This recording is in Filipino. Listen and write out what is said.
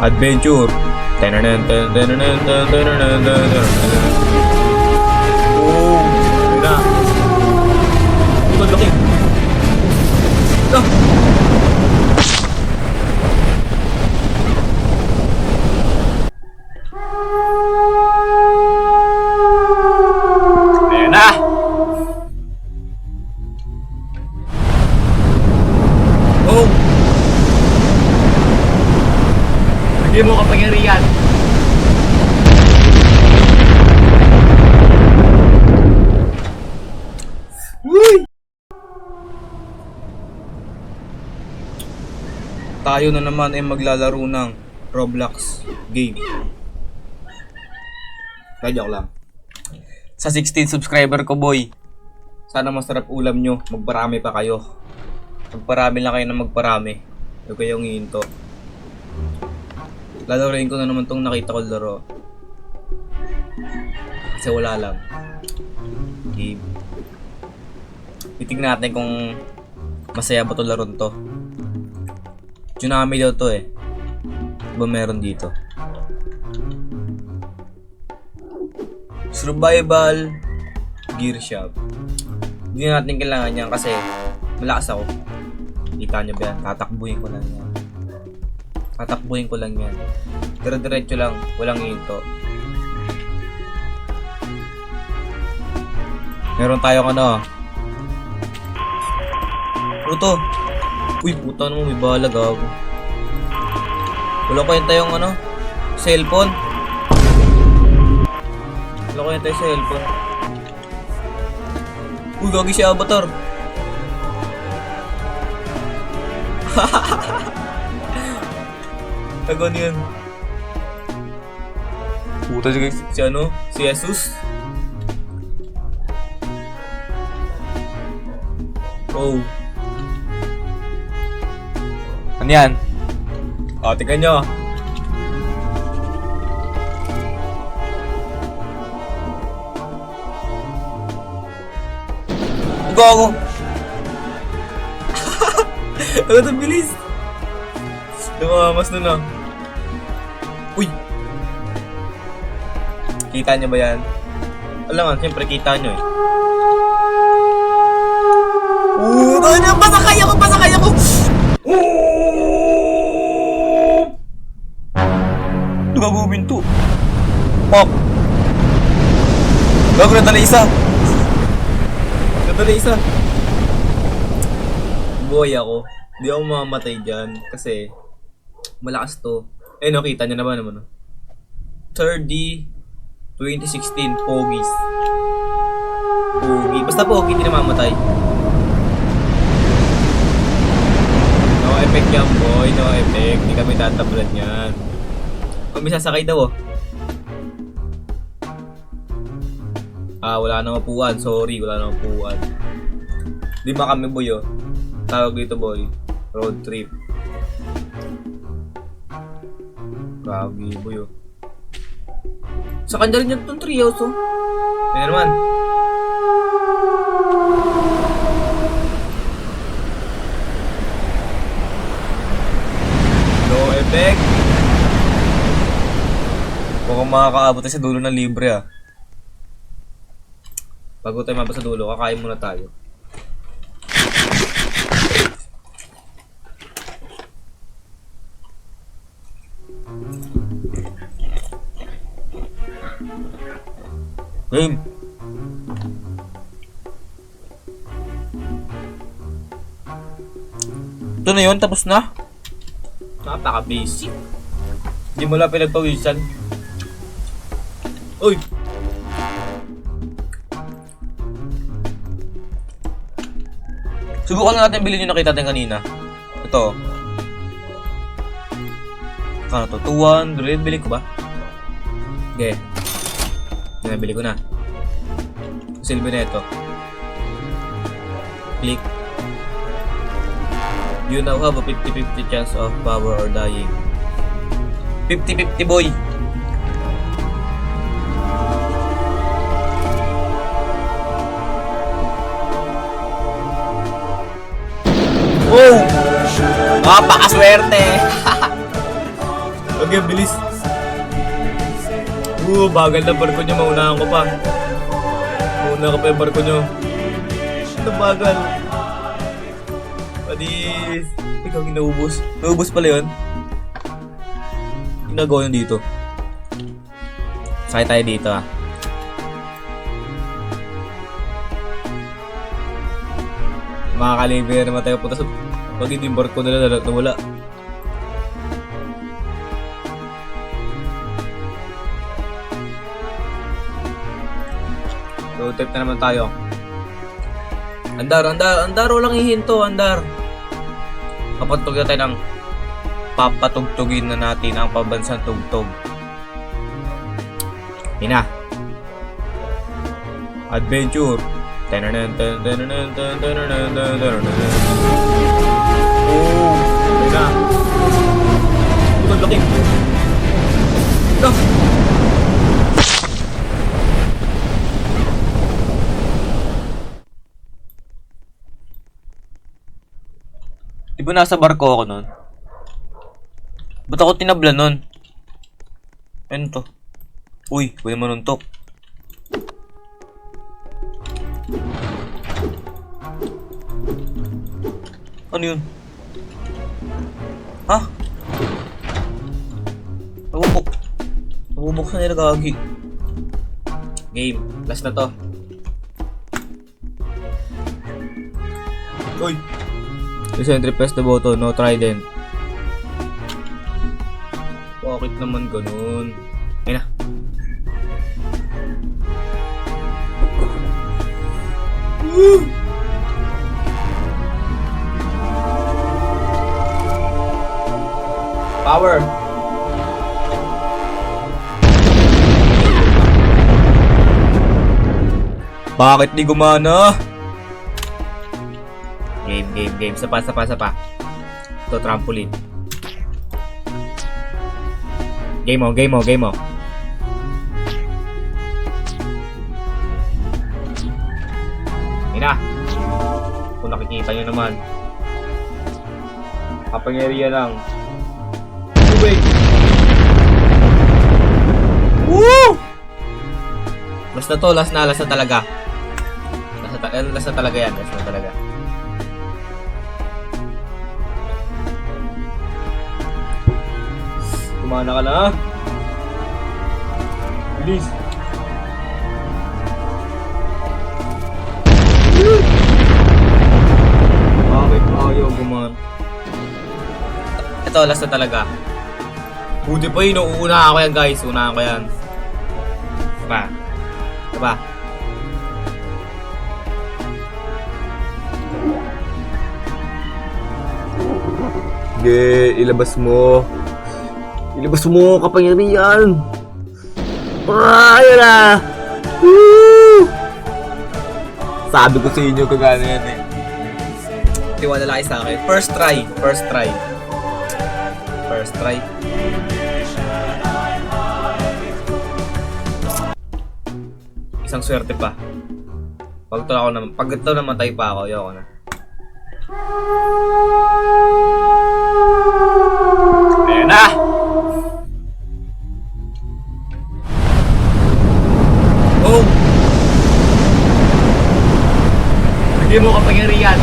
Adventure. Oh, yun na. Ito, laki. Ah! Ayan na! Oh! Bigyan mo kapangyarihan. Uy! Tayo na naman ay maglalaro ng Roblox game. Joke lang. Sa 16 subscriber ko, boy. Sana masarap ulam nyo. Magparami pa kayo. Magparami lang kayo na magparami. Huwag kayong hihinto. Lalaroin ko na naman tong nakita ko laro. Kasi wala lang. Game. Titignan natin kung masaya ba to laron to. Tsunami daw to eh. Ba meron dito? Survival Gear Shop. Hindi natin kailangan yan kasi malakas ako. Kita nyo ba yan? Tatakbuhin ko lang yan. Tatakbuhin ko lang yan. Dire-diretso lang. Walang hinto. Meron tayong ano. Puto. Uy, puta naman. May balag ako. Wala ko yung tayong ano. Cellphone. Wala ko yung tayong cellphone. Uy, gagi si Avatar. Tagon yun. Puta si ano? Si Jesus. Oh. Ano yan? O, tingnan nyo. Gago. Ano ito, bilis? Lumamas na lang. Uy! Kita nyo ba yan? Alam nga, siyempre kita nyo eh. Pasakay ako! Pasakay ako! Gagawin to. Pop! Gago na tala isa! Nadali isa! Boy ako. Hindi ako mamamatay dyan kasi malakas to. Eh no, kita nyo na ba naman? 3D 2016 Pogies. Pogi. Basta Pogi, hindi na mamatay. No effect yan boy, no effect. Hindi kami tatabulan yan. Kung may sasakay daw oh. Wala nang upuan. Sorry, wala nang upuan. Di ba kami boy oh. Tawag dito boy. Road trip. Grabe boy oh. Sa kanya rin yan itong trios oh. Ayan naman. No effect. Kung makakaabot tayo sa dulo ng libre ah. Bago tayo mabasa sa dulo, kakain muna tayo. Game! Ito na yun, tapos na? Napaka-basic. Hindi mo lang pinagpawisan. Uy! Subukan na natin bilhin yung nakita natin kanina. Ito. Ano to? 200. Bili ko ba? Okay. Nabili ko na. Silbi na ito. Click. You now have a 50-50 chance of power or dying. 50-50 boy! Oh! Napakaswerte! Okay, bilis. Bagal na barko nyo. Maunahan ko pa. Mauna ka pa yung barko nyo. Ito bagal. Padis. Ikaw ginaubos. Naubos pala yun. Ginagawa yun dito. Sakay tayo dito ah. Mga kaliber naman tayo punta sa pag hindi yung barko nila nawala. So trip na naman tayo. Andar, walang hihinto, Andar. Kapatog na tayo ng papatugtugin na natin ang pabansang tugtog. Ina. Adventure. Oh, ina. Ito laki. Ito. Di ba nasa barko ako nun? Ba't ako tinabla nun? Ano to? Uy, pwede manuntok. Ano yun? Ha? Nabubuksan nila kagi. Game. Last na to. Uy! Recently press the button. No trident. Bakit naman ganun? Ayun na. Woo! Power! Bakit di gumana? Game. Sapa. Ito, trampoline. Game mo. Ina. Kung nakikita nyo naman. Kapangyarihan lang. Wait. Woo! Last na to, last na talaga. Last na talaga yan. Kumana ka na. Bilis. Bakit ayaw guman? Ito, last na talaga. Buti pa yun, uunahan ko yan guys. Unahan ko yan. Diba? Sige, ilabas mo kapangyarihan. Ayun na. Woo! Sabi ko sa inyo kagana yan eh. Tiwala lang sa akin. First try. Isang swerte pa. Pag ito namatay pa ako, ayoko na. Ayan na! Oh! Bigyan mo kapangyarihan.